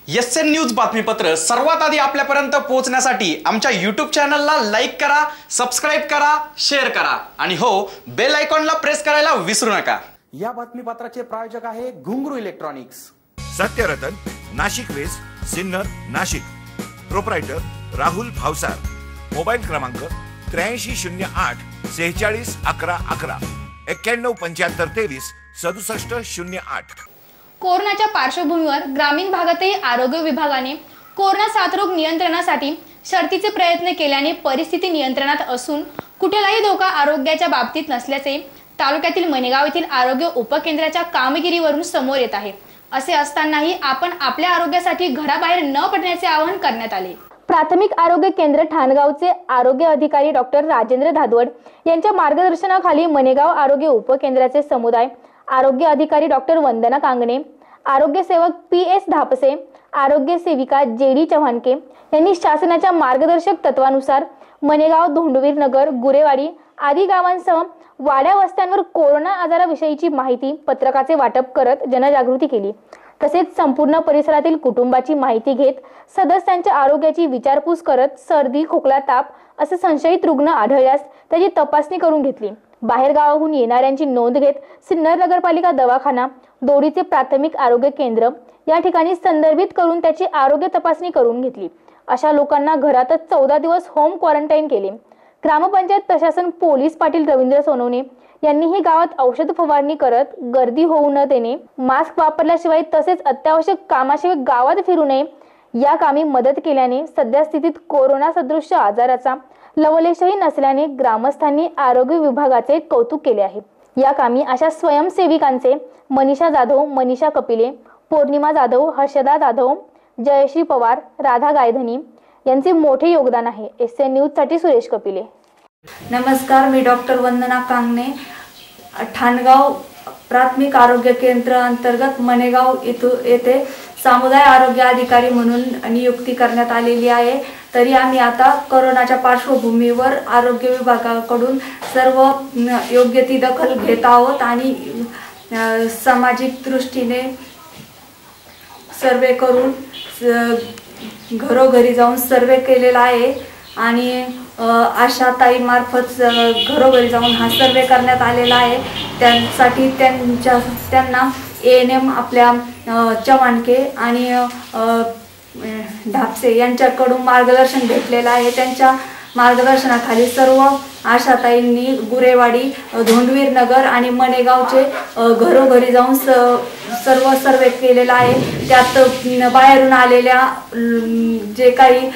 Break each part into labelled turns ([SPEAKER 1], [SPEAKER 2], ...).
[SPEAKER 1] SN news बातमीपत्र सर्वात आधी आपल्यापर्यंत पोहोचण्यासाठी आमच्या YouTube चॅनलला लाईक करा, सबस्क्राइब करा, शेअर करा आणि हो बेल आयकॉनला प्रेस करायला विसरू नका। या बातमीपत्राचे प्रायोजक आहे Ghungroo electronics.
[SPEAKER 2] Satyaratan, Nashik west, Sinnar, Nashik. Proprietor Rahul Bhavsar. Mobile क्रमांक 8308 46 11 11 91 75 23 67 08।
[SPEAKER 3] कोरोनाच्या पार्श्वभूमीवर ग्रामीण भागातही आरोग्य विभागाने कोरोना साथरोग नियंत्रणासाठी शर्तीचे प्रयत्न केल्याने परिस्थिती नियंत्रणात असून कुठलाही धोका आरोग्याच्या बाबतीत नसल्याचे तालुक्यातील मनेगाव येथील आरोग्य उपकेंद्राच्या कामगिरीवरून समोर येत आहे। असे असतानाही आपण आपल्या आरोग्यासाठी घराबाहेर न पडण्याचे आवाहन करण्यात आले। प्राथमिक आरोग्य केंद्र ठाणगावचे आरोग्य अधिकारी डॉक्टर राजेंद्र धादवड यांच्या मार्गदर्शनाखाली मनेगाव आरोग्य उपकेंद्राचे समुदाय आरोग्य अधिकारी डॉक्टर वंदना कांगणे, आरोग्य सेवक PS धापसे, आरोग्य सेविका JD चव्हाणके यांनी शासनाच्या मार्गदर्शक तत्वानुसार मनेगाव, धोंडवीर नगर, गुरेवाडी आदी गावांसह वाड्या वस्त्यांवर कोरोना आजाराविषयीची माहिती पत्रकाचे वाटप करत जनजागृती केली। तसेच संपूर्ण परिसरातील कुटुंबाची माहिती घेत सदस्यांच्या आरोग्याची विचारपूस करत सर्दी, खोकला, ताप असे संशयित रुग्ण आढळल्यास त्याची तपासणी करून घेतली। बाहेर गावाहून येणाऱ्यांची नोंद घेत सिन्नर नगरपालिका दवाखाना, दोडीचे प्राथमिक आरोग्य केंद्र या ठिकाणी संदर्भित करून त्याची आरोग्य तपासणी करून घेतली। अशा लोकांना घरातच 14 दिवस होम क्वारंटाईन केले। ग्रामपंचायत प्रशासन, पोलीस पाटील रवींद्र सोनवणे यांनीही गावात औषध फवारणी करत गर्दी होऊ न देणे, मास्क वापरल्याशिवाय तसेच अत्यावश्यक कामाशिवाय गावात फिरू नये या कामी मदत केल्याने सध्या स्थितीत कोरोना सदृश्य आजाराचा लवलेशही नसल्याने ग्रामस्थांनी आरोग्य विभागाचे कौतुक केले आहे। या कामी अशा स्वयंसेविकांचे मनीषा जाधव, मनीषा कपिले, पौर्णिमा जाधव, हर्षदा जाधव, जयश्री पवार, राधा गायधनी यांचे मोठे योगदान आहे। एसएन न्यूज साठी सुरेश कपिले।
[SPEAKER 4] नमस्कार, मी डॉक्टर वंदना कांगणे, ठाणगाव प्राथमिक आरोग्य केंद्र अंतर्गत मनेगाव येथे समुदाय आरोग्य अधिकारी म्हणून नियुक्ती करण्यात आलेली आहे। तरी आम्ही आता कोरोनाच्या पार्श्वभूमीवर आरोग्य विभागाकडून सर्व योग्य ती दखल घेत आहोत आणि सामाजिक दृष्टीने सर्वे करून घरोघरी जाऊन सर्वे केलेला आहे आणि आशाताई मार्फत घरोघरी जाऊन हा सर्वे करण्यात आलेला आहे। त्यासाठी त्यांना ANM आपल्या चव्हाणके आणि धापसे यांच्याकडून मार्गदर्शन भेटलेलं आहे। त्यांच्या मार्गदर्शनाखाली सर्व आशाताईंनी गुरेवाडी, धोंडवीर नगर आणि मनेगावचे घरोघरी जाऊन सर्व सर्वे केलेला आहे। त्यात बाहेरून आलेल्या जे काही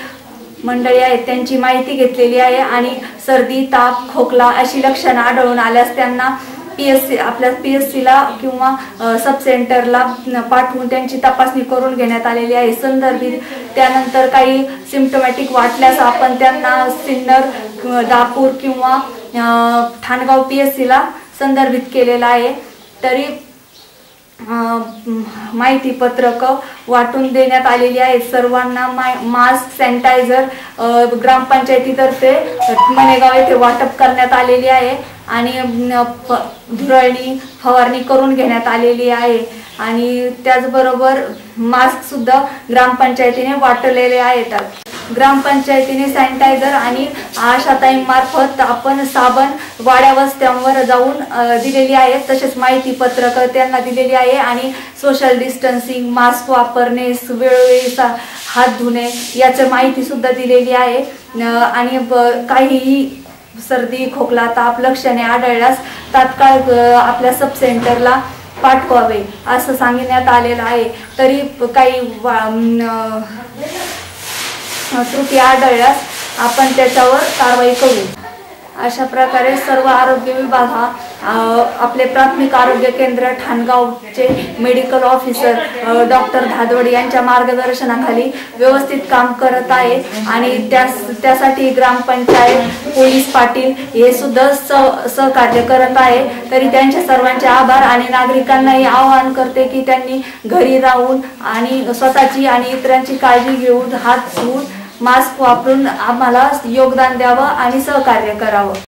[SPEAKER 4] मंडळी आहेत त्यांची माहिती घेतलेली आहे आणि सर्दी, ताप, खोकला अशी लक्षणे आढळून आल्यास त्यांना आपल्या PSC ला किंवा सब सेंटरला पाठवून त्यांची तपासणी करून घेण्यात आलेली आहे। संदर्भित त्यानंतर काही सिम्प्टोमॅटिक वाटल्यास आपण त्यांना सिन्नर, दापूर किंवा ठाणगाव PSC ला संदर्भित केलेला आहे। तरी माहिती पत्रक वाटून देण्यात आलेली आहे। सर्वांना मास्क, सॅनिटायझर ग्रामपंचायतीतर्फे मनेगाव येथे वाटप करण्यात आलेली आहे आणि धुराळणी फवारणी करून घेण्यात आलेली आहे आणि त्याचबरोबर मास्क सुद्धा ग्रामपंचायतीने वाटलेले आहेत। ग्रामपंचायतीने सॅनिटायझर आणि आशाताईंमार्फत आपण साबण वाड्या वस्त्यांवर जाऊन दिलेली आहे। तसेच माहिती पत्रक त्यांना दिलेली आहे आणि सोशल डिस्टन्सिंग, मास्क वापरणे, वेळोवेळी हात धुणे याची माहिती सुद्धा दिलेली आहे आणि काहीही सर्दी, खोकला, ताप लक्षणे आढळल्यास तात्काळ आपल्या सब सेंटरला पाठवावे असं सांगण्यात आलेलं आहे। तरी काही त्रुटी आढळल्यास आपण त्याच्यावर कारवाई करू। अशा प्रकारे सर्व आरोग्य विभाग हा आपले प्राथमिक आरोग्य केंद्र ठाणगावचे मेडिकल ऑफिसर डॉक्टर धादवड यांच्या मार्गदर्शनाखाली व्यवस्थित काम करत आहे आणि त्यासाठी ग्रामपंचायत, पोलीस पाटील हे सुद्धा सहकार्य करत आहे। तरी त्यांच्या सर्वांचे आभार आणि नागरिकांनाही आवाहन करते की त्यांनी घरी राहून आणि स्वतःची आणि इतरांची काळजी घेऊन, हात धुवून, मास्क वापरून आम्हाला योगदान द्यावं आणि सहकार्य करावं।